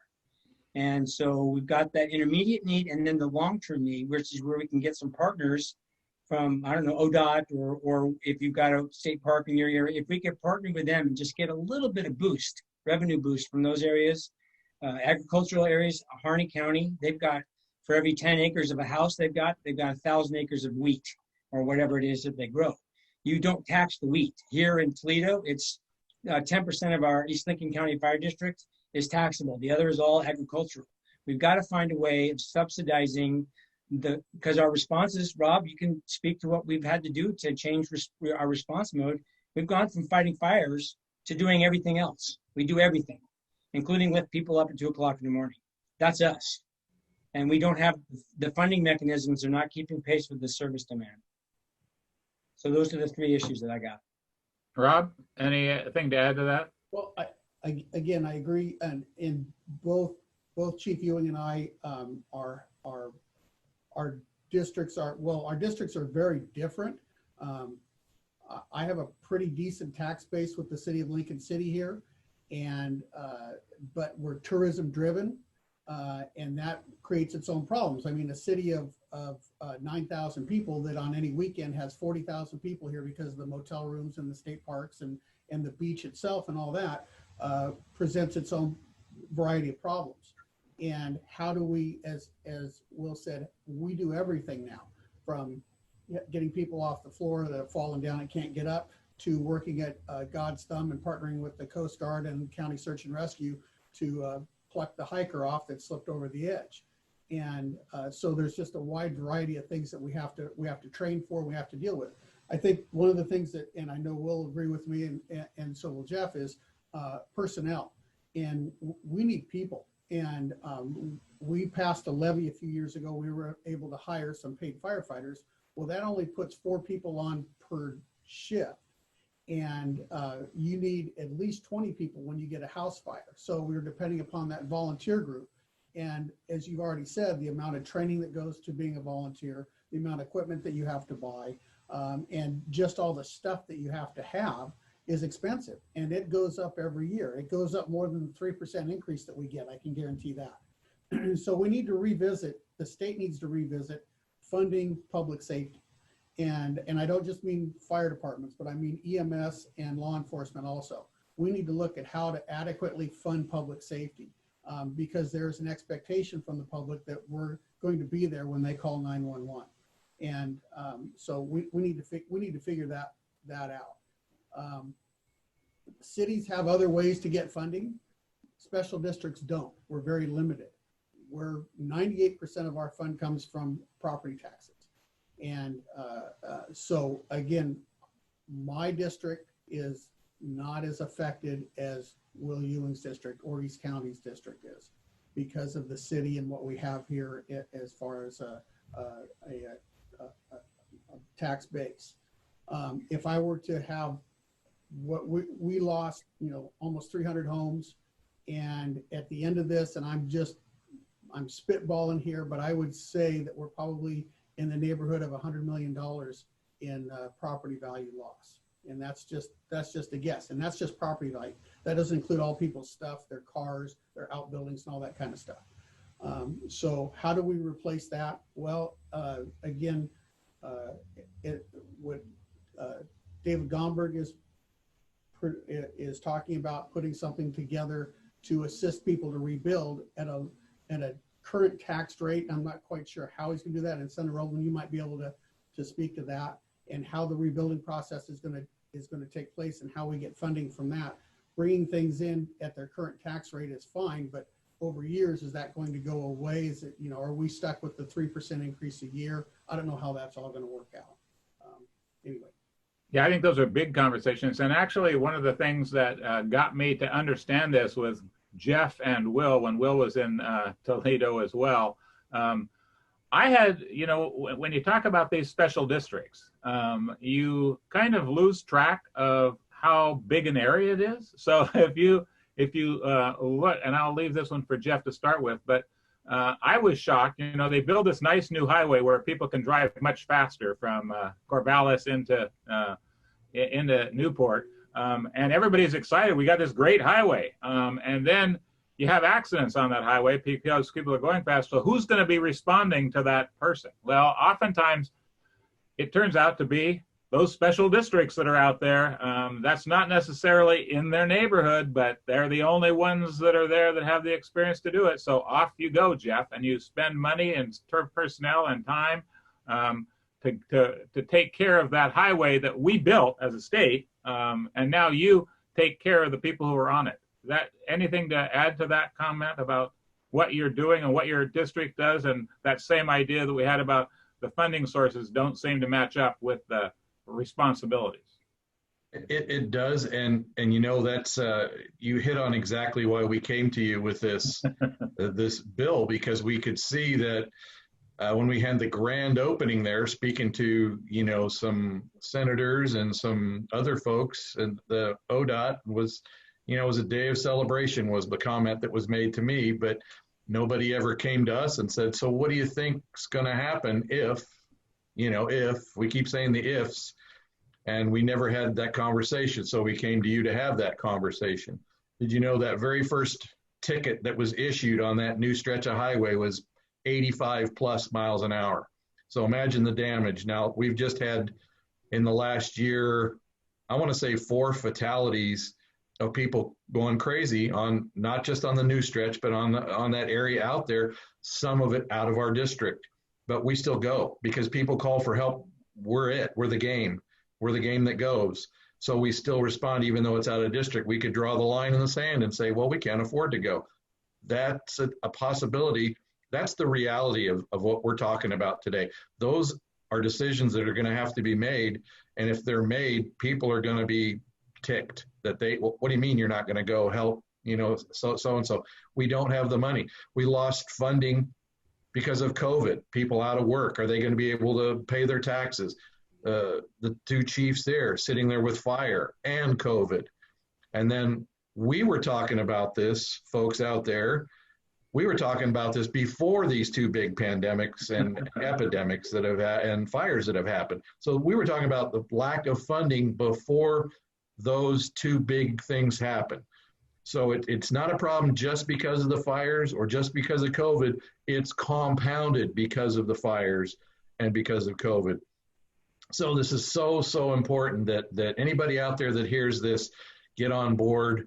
And so we've got that intermediate need and then the long-term need, which is where we can get some partners from, I don't know, ODOT or if you've got a state park in your area, if we could partner with them and just get a little bit of revenue boost from those areas. Agricultural areas, Harney County, they've got, for every 10 acres of a house they've got 1,000 acres of wheat or whatever it is that they grow. You don't tax the wheat. Here in Toledo, it's 10% of our East Lincoln County Fire District is taxable. The other is all agricultural. We've got to find a way of subsidizing because our responses, Rob, you can speak to what we've had to do to change our response mode. We've gone from fighting fires to doing everything else. We do everything, including lift people up at 2 o'clock in the morning. That's us. And we don't have the funding mechanisms are not keeping pace with the service demand. So those are the 3 issues that I got. Rob, anything to add to that? Well, again, I agree, and in both Chief Ewing and I, our districts are very different. I have a pretty decent tax base with the city of Lincoln City here, and but we're tourism driven, and that creates its own problems. I mean, a city of 9,000 people that on any weekend has 40,000 people here because of the motel rooms and the state parks and the beach itself and all that presents its own variety of problems. And how do we, as Will said, we do everything now, from getting people off the floor that have fallen down and can't get up, to working at God's thumb and partnering with the Coast Guard and County Search and Rescue to pluck the hiker off that slipped over the edge. And so there's just a wide variety of things that we have to train for, we have to deal with. I think one of the things that, and I know Will agree with me, and so will Jeff, is personnel. And we need people. And we passed a levy a few years ago. We were able to hire some paid firefighters. Well, that only puts 4 people on per shift. And you need at least 20 people when you get a house fire. So we're depending upon that volunteer group. And as you've already said, the amount of training that goes to being a volunteer, the amount of equipment that you have to buy, and just all the stuff that you have to have is expensive. And it goes up every year. It goes up more than the 3% increase that we get, I can guarantee that. So we need to revisit, the state needs to revisit funding public safety. And I don't just mean fire departments, but I mean EMS and law enforcement also. We need to look at how to adequately fund public safety, because there's an expectation from the public that we're going to be there when they call 911. And so we need to figure that out. Cities have other ways to get funding. Special districts don't. We're very limited. We're 98% of our fund comes from property taxes. And so again, my district is not as affected as Will Ewing's district or East County's district is, because of the city and what we have here as far as a tax base. If I were to have what we lost, almost 300 homes, and at the end of this, and I'm spitballing here, but I would say that we're probably in the neighborhood of $100 million in property value loss. And that's just a guess. And that's just property value. That doesn't include all people's stuff, their cars, their outbuildings, and all that kind of stuff. So how do we replace that? Well, again, David Gomberg is talking about putting something together to assist people to rebuild at a current tax rate. I'm not quite sure how he's going to do that. And Senator Roland, you might be able to speak to that, and how the rebuilding process is going to take place, and how we get funding from that. Bringing things in at their current tax rate is fine, but over years, is that going to go away? Is it, are we stuck with the 3% increase a year? I don't know how that's all going to work out. Anyway. Yeah, I think those are big conversations. And actually, one of the things that got me to understand this was Jeff and Will, when Will was in Toledo as well. I had, when you talk about these special districts, you kind of lose track of how big an area it is. So if you look, and I'll leave this one for Jeff to start with, but I was shocked. They build this nice new highway where people can drive much faster from Corvallis into Newport. And everybody's excited. We got this great highway. And then you have accidents on that highway because people are going fast. So who's going to be responding to that person? Well, oftentimes it turns out to be those special districts that are out there. That's not necessarily in their neighborhood, but they're the only ones that are there that have the experience to do it. So off you go, Jeff, and you spend money and personnel and time to take care of that highway that we built as a state. And now you take care of the people who are on it. Anything to add to that comment about what you're doing and what your district does, and that same idea that we had about the funding sources don't seem to match up with the responsibilities. It does, and you know, that's you hit on exactly why we came to you with this this bill, because we could see that when we had the grand opening there, speaking to, you know, some senators and some other folks, and the ODOT was, you know, it was a day of celebration was the comment that was made to me, but nobody ever came to us and said, so what do you think's going to happen if, you know, if we keep saying the ifs, and we never had that conversation. So we came to you to have that conversation. Did you know that very first ticket that was issued on that new stretch of highway was 85 plus miles an hour? So imagine the damage. Now, we've just had in the last year, I want to say 4 fatalities of people going crazy on, not just on the new stretch, but on that area out there, some of it out of our district. But we still go because people call for help. We're the game. We're the game that goes. So we still respond, even though it's out of district. We could draw the line in the sand and say, well, we can't afford to go. That's a possibility. That's the reality of what we're talking about today. Those are decisions that are going to have to be made. And if they're made, people are going to be ticked that well, what do you mean you're not going to go help, you know, so-and-so. We don't have the money. We lost funding because of COVID. People out of work. Are they going to be able to pay their taxes? The 2 chiefs there sitting there with fire and COVID. And then we were talking about this, folks out there, we were talking about this before these 2 big pandemics and epidemics that have and fires that have happened. So we were talking about the lack of funding before those 2 big things happen. So it's not a problem just because of the fires or just because of COVID. It's compounded because of the fires and because of COVID. So this is so important that anybody out there that hears this get on board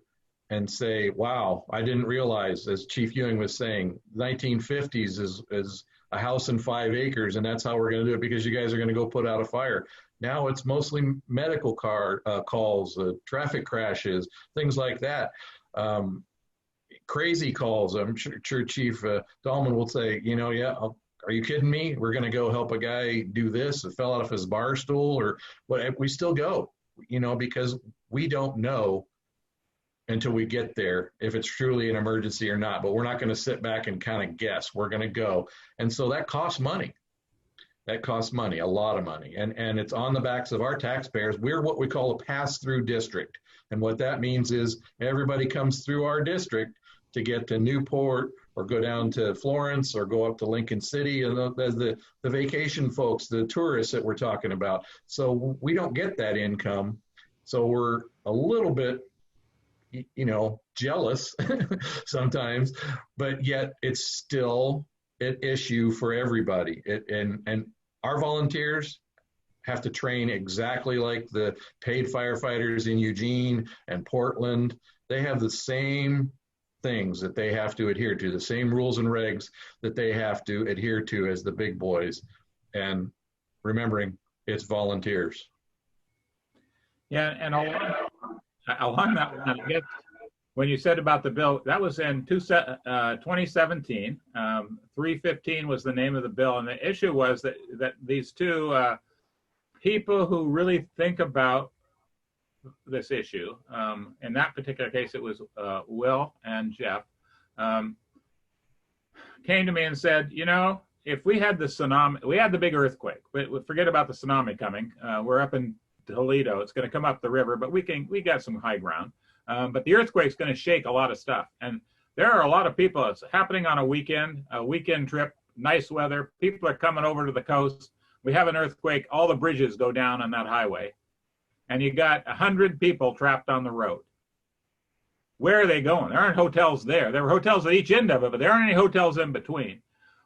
and say, wow, I didn't realize, as Chief Ewing was saying, 1950s is a house and 5 acres, and that's how we're going to do it because you guys are going to go put out a fire. Now it's mostly medical calls, traffic crashes, things like that. Crazy calls. I'm sure Chief Dahlman will say, you know, yeah, are you kidding me? We're going to go help a guy do this that fell out of his bar stool or what? We still go, you know, because we don't know until we get there if it's truly an emergency or not. But we're not going to sit back and kind of guess. We're going to go. And so that costs money. That costs money, a lot of money. And it's on the backs of our taxpayers. We're what we call a pass-through district. And what that means is everybody comes through our district to get to Newport or go down to Florence or go up to Lincoln City, and the vacation folks, the tourists that we're talking about. So we don't get that income. So we're a little bit, you know, jealous sometimes, but yet it's still an issue for everybody. And our volunteers have to train exactly like the paid firefighters in Eugene and Portland. They have the same things that they have to adhere to, the same rules and regs that they have to adhere to as the big boys. And remembering it's volunteers. Yeah, and along that line, I guess when you said about the bill, that was in 2017. 315 was the name of the bill, and the issue was that these 2 people who really think about this issue, in that particular case, it was Will and Jeff, came to me and said, you know, if we had the tsunami, we had the big earthquake, but forget about the tsunami coming. We're up in Toledo. It's going to come up the river, but we got some high ground. But the earthquake's going to shake a lot of stuff. And there are a lot of people, it's happening on a weekend trip, nice weather. People are coming over to the coast. We have an earthquake. All the bridges go down on that highway. And you got 100 people trapped on the road. Where are they going? There aren't hotels there. There are hotels at each end of it, but there aren't any hotels in between.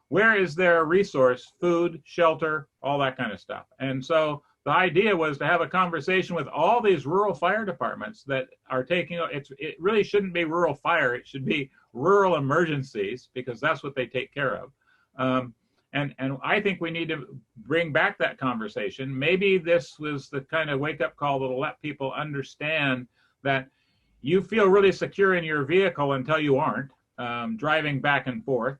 Where is their resource, food, shelter, all that kind of stuff? And so the idea was to have a conversation with all these rural fire departments that are taking, it really shouldn't be rural fire, it should be rural emergencies, because that's what they take care of. And I think we need to bring back that conversation. Maybe this was the kind of wake-up call that'll let people understand that you feel really secure in your vehicle until you aren't. driving back and forth.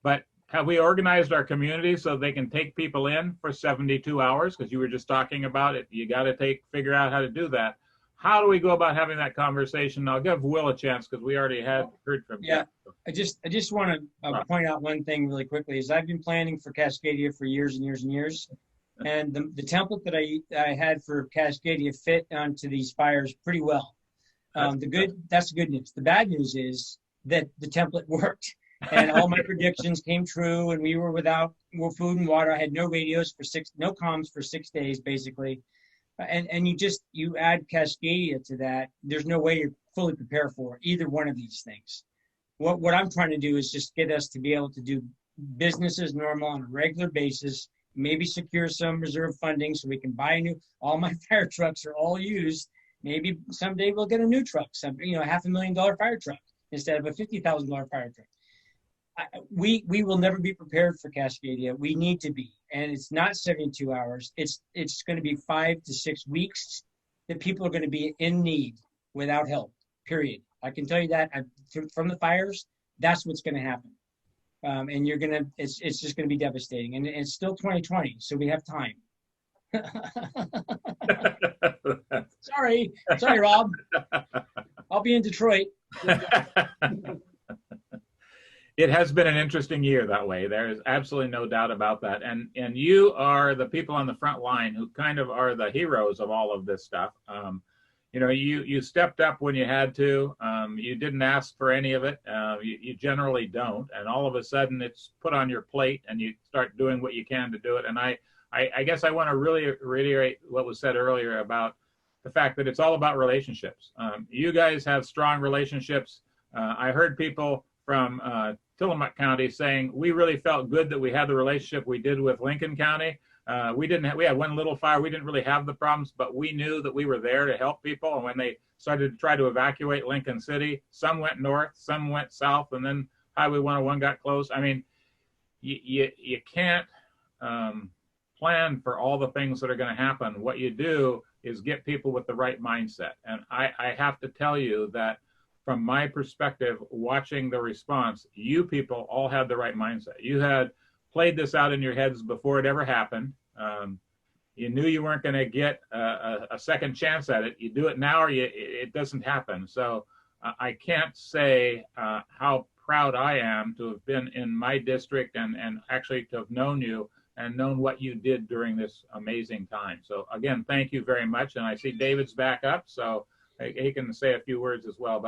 But have we organized our community so they can take people in for 72 hours? Because you were just talking about it. You got to figure out how to do that. How do we go about having that conversation? I'll give Will a chance because we already had heard from Yeah, him. I just want to point out one thing really quickly. Is I've been planning for Cascadia for years and years and years, and the template that I had for Cascadia fit onto these fires pretty well. That's the good news. The bad news is that the template worked, and all my predictions came true, and we were without food and water. I had no radios no comms for 6 days basically. And you add Cascadia to that, there's no way you're fully prepared for either one of these things. What I'm trying to do is just get us to be able to do business as normal on a regular basis, maybe secure some reserve funding so we can buy all my fire trucks are all used. Maybe someday we'll get a new truck, $500,000 fire truck instead of a $50,000 fire truck. We will never be prepared for Cascadia. We need to be, and it's not 72 hours. It's going to be 5 to 6 weeks that people are going to be in need without help. Period. I can tell you that from the fires. That's what's going to happen, and it's just going to be devastating. And it's still 2020, so we have time. Sorry, Rob. I'll be in Detroit. It has been an interesting year that way. There is absolutely no doubt about that. And you are the people on the front line who kind of are the heroes of all of this stuff. You stepped up when you had to. You didn't ask for any of it. You generally don't. And all of a sudden it's put on your plate and you start doing what you can to do it. And I guess I want to really reiterate what was said earlier about the fact that it's all about relationships. You guys have strong relationships. I heard people from Tillamook County saying we really felt good that we had the relationship we did with Lincoln County. We had one little fire. We didn't really have the problems, but we knew that we were there to help people. And when they started to try to evacuate Lincoln City, some went north, some went south, and then Highway 101 got closed. I mean, you can't plan for all the things that are going to happen. What you do is get people with the right mindset. And I have to tell you that from my perspective, watching the response, you people all had the right mindset. You had played this out in your heads before it ever happened. You knew you weren't going to get a second chance at it. You do it now or it doesn't happen. So I can't say how proud I am to have been in my district and actually to have known you and known what you did during this amazing time. So again, thank you very much. And I see David's back up, so he can say a few words as well.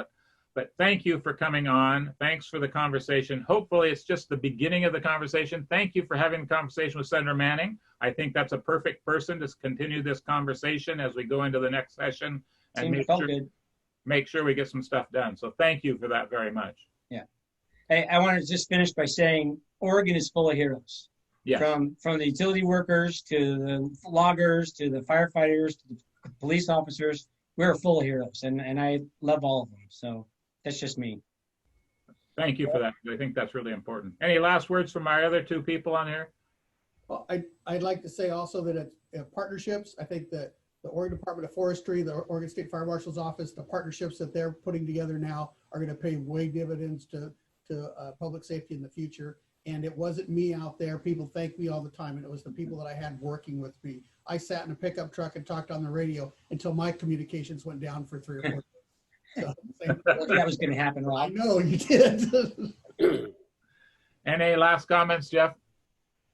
But thank you for coming on. Thanks for the conversation. Hopefully it's just the beginning of the conversation. Thank you for having a conversation with Senator Manning. I think that's a perfect person to continue this conversation as we go into the next session and make sure we get some stuff done. So thank you for that very much. Yeah. Hey, I want to just finish by saying Oregon is full of heroes. Yes. From the utility workers to the loggers to the firefighters to the police officers. We're full of heroes, and I love all of them. So that's just me. Thank you for that. I think that's really important. Any last words from our other two people on here? Well, I'd like to say also that it's partnerships. I think that the Oregon Department of Forestry, the Oregon State Fire Marshal's Office, the partnerships that they're putting together now are going to pay way dividends to public safety in the future. And it wasn't me out there. People thank me all the time, and it was the people that I had working with me. I sat in a pickup truck and talked on the radio until my communications went down for 3 or 4 days. So, that was going to happen, Rob. I know you did. Any last comments, Jeff?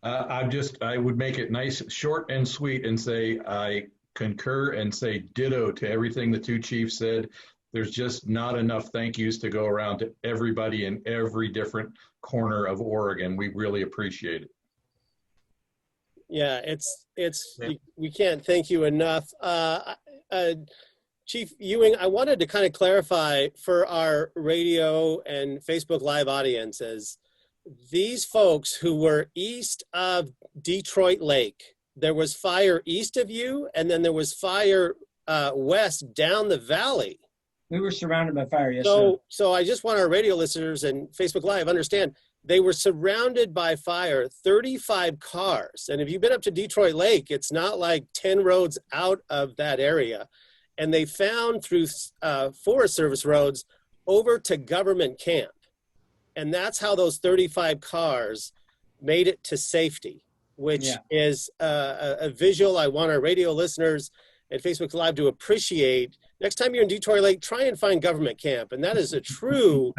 I would make it nice, short and sweet and say I concur and say ditto to everything the two chiefs said. There's just not enough thank yous to go around to everybody in every different corner of Oregon. We really appreciate it. Yeah, we can't thank you enough. Chief Ewing, I wanted to kind of clarify for our radio and Facebook Live audiences, these folks who were east of Detroit Lake, there was fire east of you, and then there was fire west down the valley. We were surrounded by fire, yes, sir. So I just want our radio listeners and Facebook Live understand, they were surrounded by fire, 35 cars. And if you've been up to Detroit Lake, it's not like 10 roads out of that area. And they found through Forest Service roads over to Government Camp. And that's how those 35 cars made it to safety, which is a visual I want our radio listeners and Facebook Live to appreciate. Next time you're in Detroit Lake, try and find government camp. And that is a true,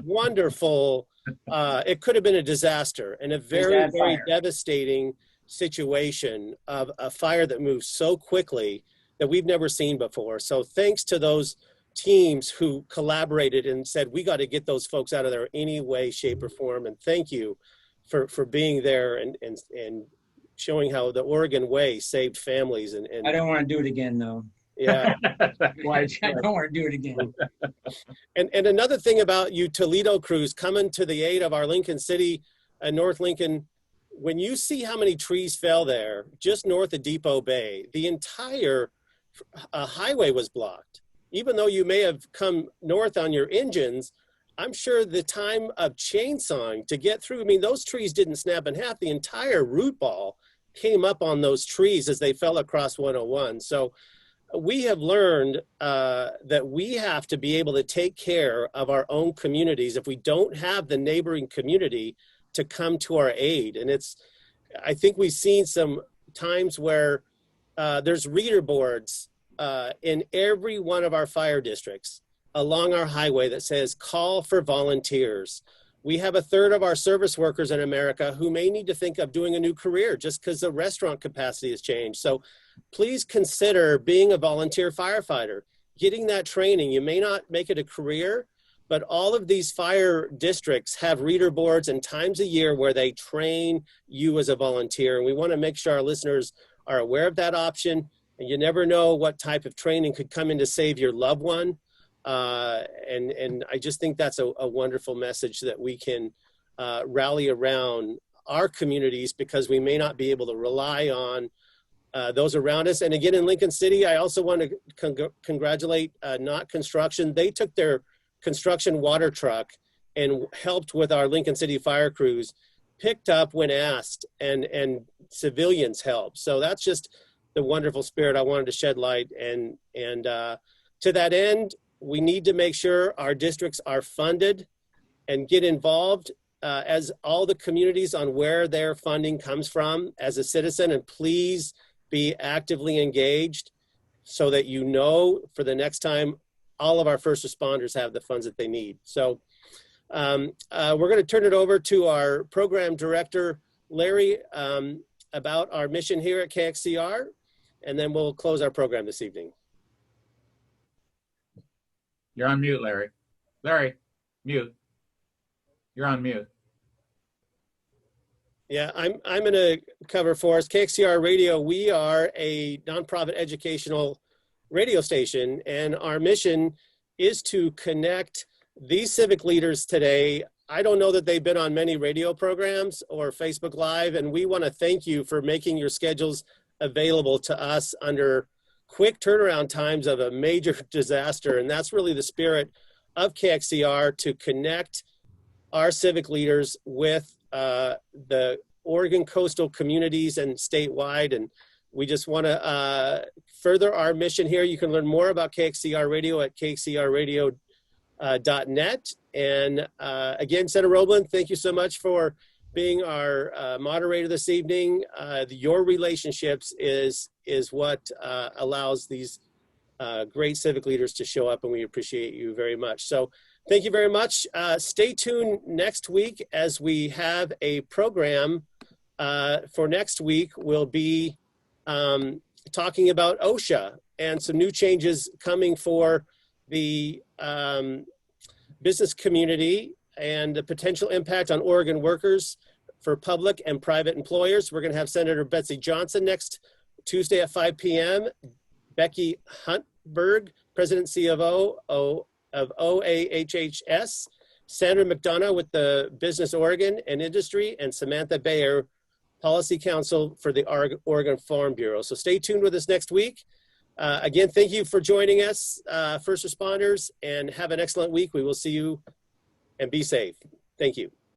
wonderful, it could have been a disaster and a very, very devastating situation of a fire that moves so quickly that we've never seen before. So thanks to those teams who collaborated and said, we got to get those folks out of there any way, shape, or form. And thank you for being there and showing how the Oregon way saved families. And I don't want to do it again, though. Yeah. I don't want to do it again. And another thing about you Toledo crews coming to the aid of our Lincoln City and North Lincoln, when you see how many trees fell there just north of Depot Bay, the entire highway was blocked. Even though you may have come north on your engines, I'm sure the time of chainsawing to get through, I mean, those trees didn't snap in half. The entire root ball came up on those trees as they fell across 101. So we have learned that we have to be able to take care of our own communities if we don't have the neighboring community to come to our aid. And I think we've seen some times where there's reader boards in every one of our fire districts along our highway that says, call for volunteers. We have a third of our service workers in America who may need to think of doing a new career just because the restaurant capacity has changed. So please consider being a volunteer firefighter, getting that training. You may not make it a career, but all of these fire districts have reader boards and times a year where they train you as a volunteer. And we want to make sure our listeners are aware of that option. And you never know what type of training could come in to save your loved one. And I just think that's a wonderful message that we can rally around our communities, because we may not be able to rely on those around us. And again, in Lincoln City, I also want to congratulate Knott Construction. They took their construction water truck and helped with our Lincoln City fire crews, picked up when asked, and civilians helped. So that's just the wonderful spirit I wanted to shed light. And to that end, we need to make sure our districts are funded and get involved as all the communities on where their funding comes from as a citizen, and please be actively engaged so that you know for the next time all of our first responders have the funds that they need. So we're going to turn it over to our program director, Larry, about our mission here at KXCR, and then we'll close our program this evening. You're on mute, Larry. Larry, mute. You're on mute. Yeah, I'm going to cover for us. KXCR Radio, we are a nonprofit educational radio station, and our mission is to connect these civic leaders today. I don't know that they've been on many radio programs or Facebook Live, and we want to thank you for making your schedules available to us under quick turnaround times of a major disaster. And that's really the spirit of KXCR, to connect our civic leaders with the Oregon coastal communities and statewide. And we just want to further our mission here. You can learn more about KXCR Radio at kxcrradio.net. And again, Senator Roblin, thank you so much for being our moderator this evening. Your relationships is what allows these great civic leaders to show up, and we appreciate you very much. So thank you very much. Stay tuned next week as we have a program for next week. We'll be talking about OSHA and some new changes coming for the business community and the potential impact on Oregon workers for public and private employers. We're going to have Senator Betsy Johnson next Tuesday at 5 p.m. Becky Huntberg, President CFO of OAHHS, Sandra McDonough with the Business Oregon and Industry, and Samantha Bayer, Policy Counsel for the Oregon Farm Bureau. So stay tuned with us next week. Again, thank you for joining us, first responders, and have an excellent week. We will see you, and be safe. Thank you.